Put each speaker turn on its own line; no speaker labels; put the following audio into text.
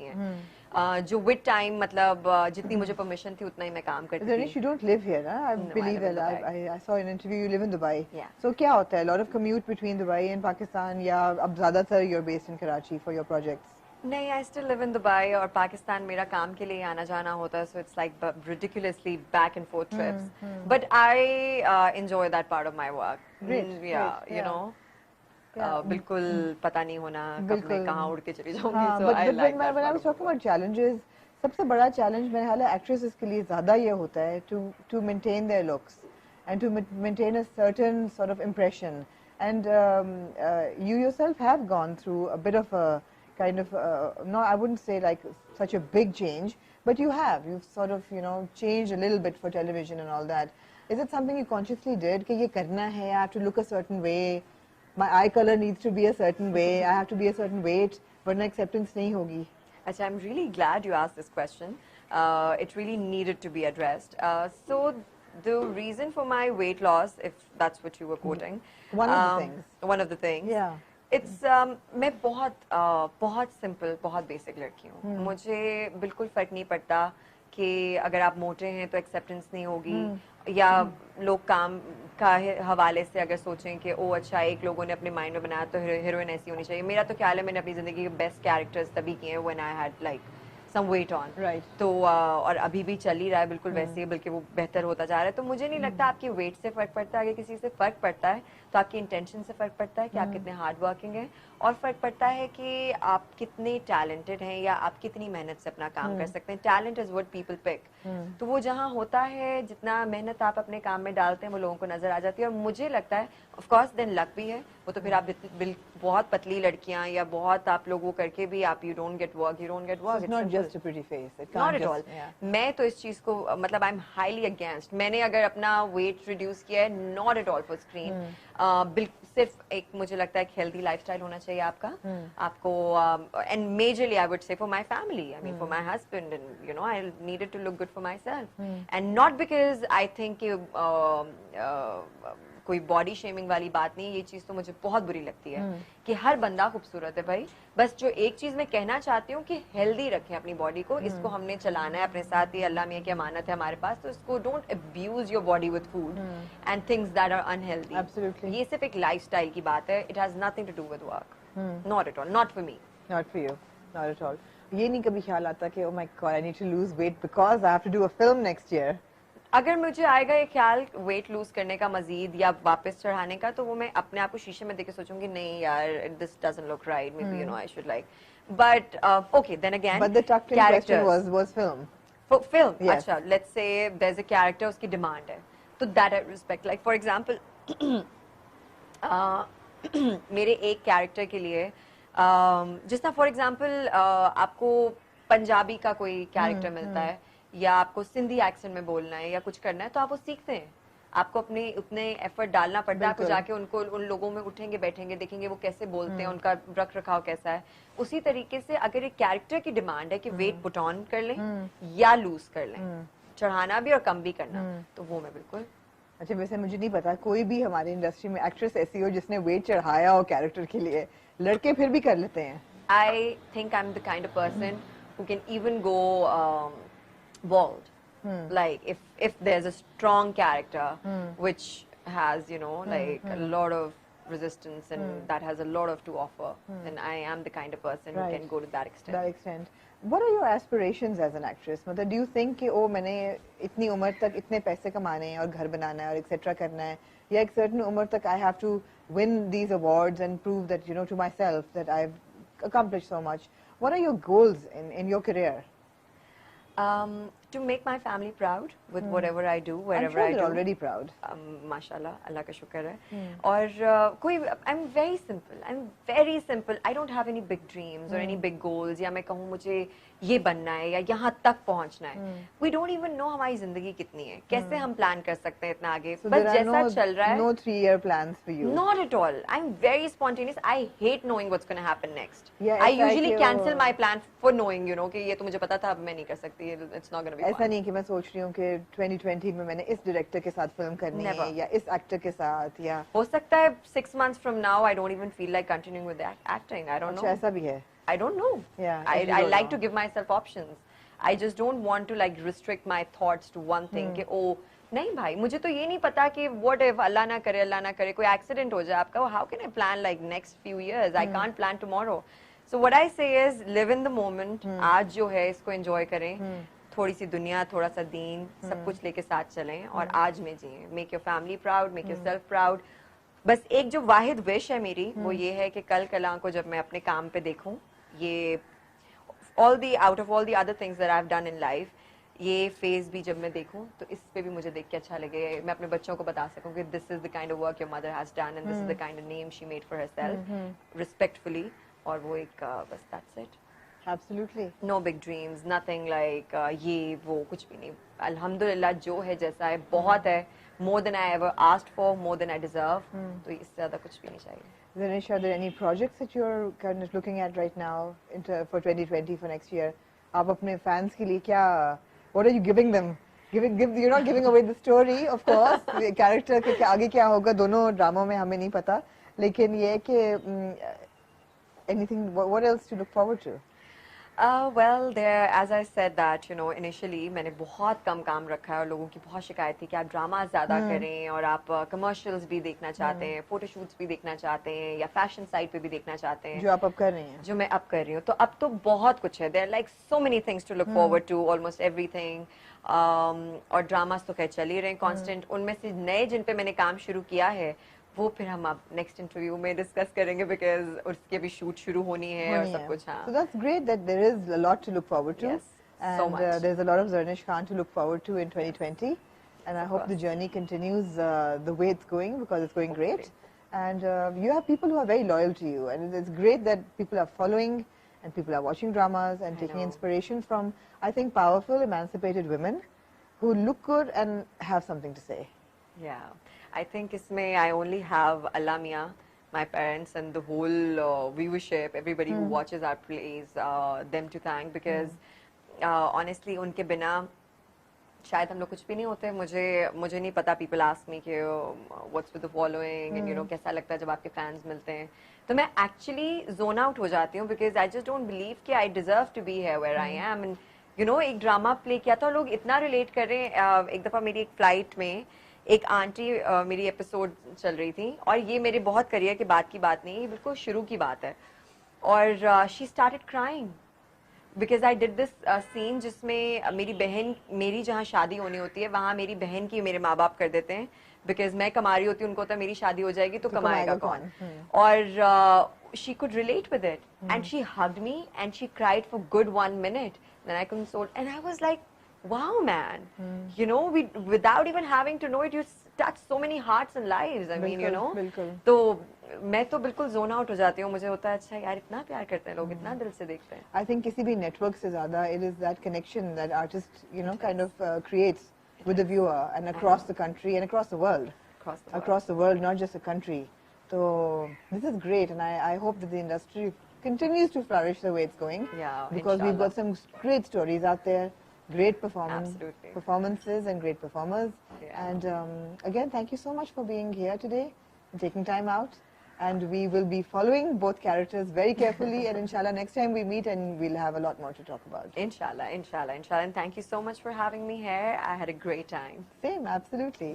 हैं. जो with time मतलब जितनी मुझे परमिशन थी उतना ही मैं काम करती थी.
Danish, you don't live here, huh? I
No, I
believe
live in
that.
Dubai.
I saw in an interview you live in Dubai.
Yeah.
So क्या होता है? A lot of commute between Dubai and Pakistan, या अब ज़्यादातर you're based in Karachi for your projects?
नहीं, I still live in Dubai और पाकिस्तान मेरा काम के लिए आना जाना होता है, so it's like ridiculously back and forth trips. But I enjoy that part of my work.
Great,
Yeah,
great,
you
yeah.
know.
Yeah.
बिल्कुल पता नहीं होना कब
बिल्कुल.
मैं कहाँ उड़ के चली जाऊंगी.
हाँ,
So
but
I
when
like that
when I
part
was
of my
talking
work.
about challenges, सबसे बड़ा challenge मेरे ख्याल है actresses के लिए ज़्यादा ये होता है to maintain their looks and to maintain a certain sort of impression. And you yourself have gone through a bit of a kind of no, I wouldn't say like such a big change, but you've sort of changed a little bit for television and all that. Is it something you consciously did कि ये करना है, I have to look a certain way, my eye color needs to be a certain way, I have to be a certain weight, वरना acceptance नहीं होगी?
Actually, I'm really glad you asked this question. It really needed to be addressed. So the reason for my weight loss, if that's what you were quoting,
One of the things.
One of the things.
Yeah.
It's मैं बहुत simple, बहुत basic लड़की हूँ. मुझे बिल्कुल फर्क नहीं पड़ता कि अगर आप मोटे हैं तो acceptance नहीं होगी, या लोग काम का हवाले से अगर सोचें कि ओ अच्छा एक लोगों ने अपने माइंड में बनाया तो हीरोइन ऐसी होनी चाहिए. मेरा तो ख्याल है मैंने अपनी जिंदगी के बेस्ट कैरेक्टर्स तभी किए हैं when I had like some weight on.
Right.
तो और अभी भी चल ही रहा है बिल्कुल वैसे ही, बल्कि वो बेहतर होता जा रहा है. तो मुझे नहीं लगता आपकी वेट से फर्क पड़ता है. अगर किसी से फर्क पड़ता है तो आपकी इंटेंशन से फर्क पड़ता है कि आप कितने हार्ड वर्किंग हैं, और फर्क पड़ता है कि आप कितने टैलेंटेड हैं या आप कितनी मेहनत से अपना काम कर सकते हैं. Talent is what people pick. तो वो जहाँ होता है, जितना मेहनत आप अपने काम में डालते हैं वो लोगों को नजर आ जाती है. और मुझे लगता है ऑफ कोर्स देन लक भी है. वो तो फिर आप बहुत पतली लड़कियां या बहुत आप लोग वो करके भी आप you don't get work.
It's not just a pretty face. It can't
not at
just,
all.
yeah.
मैं तो इस चीज को मतलब आई एम हाईली अगेंस्ट. मैंने अगर अपना वेट रिड्यूस किया है, not at all for screen. सिर्फ एक मुझे लगता है एक हेल्दी लाइफस्टाइल होना चाहिए आपका. आपको and majorly I would say for my family, I mean for my husband, and I needed to look good for myself, and not because I think कोई बॉडी शेमिंग वाली बात नहीं. ये चीज तो मुझे बहुत बुरी लगती है कि हर बंदा खूबसूरत है भाई. बस जो एक चीज मैं कहना चाहती हूँ कि हेल्दी रखें अपनी बॉडी को. इसको हमने चलाना है अपने साथ, ये अल्लाह मियां की अमानत है हमारे पास. तो इसको don't abuse your body with food and things that are unhealthy.
Absolutely.
ये सिर्फ एक लाइफस्टाइल की बात है. It has nothing to do with work. Not at all. Not for me.
Not for you. Not at all. ये नहीं कभी ख्याल आता कि oh my God, I need to lose weight because I have to do a film next year.
अगर मुझे आएगा ये ख्याल वेट लूज करने का मजीद या वापस चढ़ाने का, तो वो मैं अपने आप को शीशे में देख के सोचूंगी नहीं यार, this doesn't look right, maybe I should like. But okay, then again
But the tucked in question was film.
Film.
Yes.
अच्छा, let's say there is a character, उसकी डिमांड है, तो that I respect. Like for example मेरे एक character के लिए जिस तरह फॉर एग्जांपल आपको पंजाबी का कोई कैरेक्टर मिलता है या आपको सिंधी एक्सेंट में बोलना है या कुछ करना है, तो आप वो सीखते हैं. आपको अपने उतने एफर्ट डालना पड़ता है. आपको जाके उन लोगों में उठेंगे बैठेंगे, देखेंगे वो कैसे बोलते हैं, उनका रख रखाव कैसा है. उसी तरीके से अगर एक कैरेक्टर की डिमांड है कि वेट पुट ऑन कर लें या लूज कर लें, चढ़ाना भी और कम भी करना, तो वो मैं बिल्कुल.
अच्छा, वैसे मुझे नहीं पता कोई भी हमारी इंडस्ट्री में एक्ट्रेस ऐसी हो जिसने वेट चढ़ाया हो कैरेक्टर के लिए. लड़के फिर भी कर लेते हैं.
I think I'm the kind of person who can even go bald. Like if there's a strong character which has like a lot of resistance and that has a lot of to offer, then I am the kind of person who can go to that extent.
That extent. What are your aspirations as an actress? मतलब do you think कि ओ मैंने इतनी उम्र तक इतने पैसे कमाने हैं और घर बनाना है और एक्सेट्रा करना है, या एक certain उम्र तक I have to win these awards and prove that to myself that I've accomplished so much? What are your goals in your career?
To make my family proud with whatever I do, wherever
I'm sure
I do.
they're already proud.
माशाल्लाह, अल्लाह का शुक्र है. और कोई I'm very simple. I don't have any big dreams or any big goals. या मैं कहूँ मुझे ये बनना है या यहाँ तक पहुँचना है. We don't even know हमारी जिंदगी कितनी है. कैसे हम प्लान कर सकते हैं इतना आगे?
So
बस
there are
जैसा चल रहा है.
no 3-year plans for you.
Not at all. I'm very spontaneous. I hate knowing what's going to happen next.
Yeah,
I
it's like
usually
you're-
cancel my plan for knowing, कि ये तो मुझे पता था, अब मैं नहीं कर सकती. It's not going to be
ऐसा
fun.
नहीं कि मैं सोच रही हूँ कि 2020 में मैंने इस डायरेक्टर के साथ फिल्म करनी है
Never.
या इस एक्टर के साथ, या
हो सकता है 6 months from now I don't even feel like continuing with that acting. I don't
अच्छा
know.
ऐसा भी है.
I don't know.
Yeah,
I
don't
like
know.
to give myself options. I just don't want to like restrict my thoughts to one thing कि oh नहीं भाई मुझे तो ये नहीं पता कि what if अल्लाह ना करे कोई accident हो जाए आपका how can I plan like next few years I can't plan tomorrow. So what I say is live in the moment. आज जो है इसको enjoy करें. थोड़ी सी दुनिया थोड़ा सा दीन सब कुछ लेके साथ चलें और आज में जिएं. Make your family proud, make yourself proud. बस एक जो वाहिद विश है मेरी वो ये है कि कल कला को जब मैं अपने काम पे देखूं ये out of all the other things that I've done in life ये फेज भी जब मैं देखूं तो इस पे भी मुझे देख के अच्छा लगे मैं अपने बच्चों को बता सकूं कि this is the kind of work your mother has done and this is the kind of name she made for herself respectfully और वो एक बस that's it.
Absolutely.
No big dreams, nothing like ये वो कुछ भी नहीं. अल्हम्दुलिल्लाह जो है जैसा है बहुत है. More than I ever asked for, more than I deserve. तो इससे ज़्यादा कुछ भी नहीं चाहिए.
Zanish, are there any projects that you're kind of looking at right now for 2020 for next year? आप अपने fans के लिए क्या? What are you giving them? You're not giving away the story, of course. Character के आगे क्या होगा दोनों ड्रामों में हमें नहीं पता. लेकिन ये है कि anything? What else to look forward to?
Well, there, as I said that, you know, initially मैंने बहुत कम काम रखा है और लोगों की बहुत शिकायत थी कि आप ड्रामा ज़्यादा करें और आप कमर्शियल्स भी देखना चाहते हैं, फोटोशूट्स भी देखना चाहते हैं या फैशन साइट पे भी देखना चाहते हैं
जो आप अब कर रही हैं
जो मैं अब कर रही हूँ तो अब तो बहुत कुछ है. There are like so many things to look forward to, almost everything. और ड्रामास तो खैर चल ही रहे हैं constant. उनमें से नए जिन पे मैंने काम शुरू किया है वो फिर हम अब नेक्स्ट इंटरव्यू में डिस्कस करेंगे बिकॉज उसके भी शूट शुरू होनी है और सब कुछ. हाँ.
So that's great that there is a lot to look forward to.
Yes,
and
so much.
There's a lot of Zarnish Khan to look forward to in 2020. And I hope the journey continues the way it's going because it's going great. And you have people who are very loyal to you. And it's great that people are following and people are watching dramas and taking inspiration from, I think, powerful, emancipated women who look good and have something to say.
Yeah. I think isme I only have Allah Mia, my parents and the whole viewership, everybody who watches our plays, them to thank because honestly उनके बिना शायद हम लोग कुछ भी नहीं होते. मुझे नहीं पता. People ask me कि what's with the following and you know कैसा लगता है जब आपके fans मिलते हैं तो मैं actually zone out हो जाती हूँ because I just don't believe कि I deserve to be here where I am and you know एक ड्रामा प्ले किया था लोग इतना रिलेट कर रहे हैं. एक दफ़ा मेरी एक फ्लाइट में एक आंटी मेरी एपिसोड चल रही थी और ये मेरे बहुत करियर के बाद की बात नहीं, ये बिल्कुल शुरू की बात है और she started crying because I did this scene जिसमें मेरी जहाँ शादी होनी होती है वहाँ मेरी बहन की मेरे माँ बाप कर देते हैं बिकॉज मैं कमा रही होती हूँ उनको होता है मेरी शादी हो जाएगी तो कमाएगा कौन. और she could relate with it and she hugged me and she cried for good 1 minute. Then I consoled and I was like wow man, you know, without even having to know it, you touch so many hearts and lives. I mean, you know. तो मैं तो बिल्कुल zone out हो जाती हूँ. मुझे होता है अच्छा यार इतना प्यार करते हैं लोग, इतना दिल से देखते हैं.
I think किसी भी network से ज़्यादा it is that connection that artist, you know, kind of creates with the viewer and across the country and across the world. Across the world, not just a country. So this is great, and I hope that the industry continues to flourish the way it's going.
Yeah,
because we've got some great stories out there. Great
Absolutely.
performances and great performers.
Yeah.
And again, thank you so much for being here today and taking time out. And we will be following both characters very carefully. And inshallah, next time we meet, and we'll have a lot more to talk about.
Inshallah. And thank you so much for having me here. I had a great time.
Same, absolutely.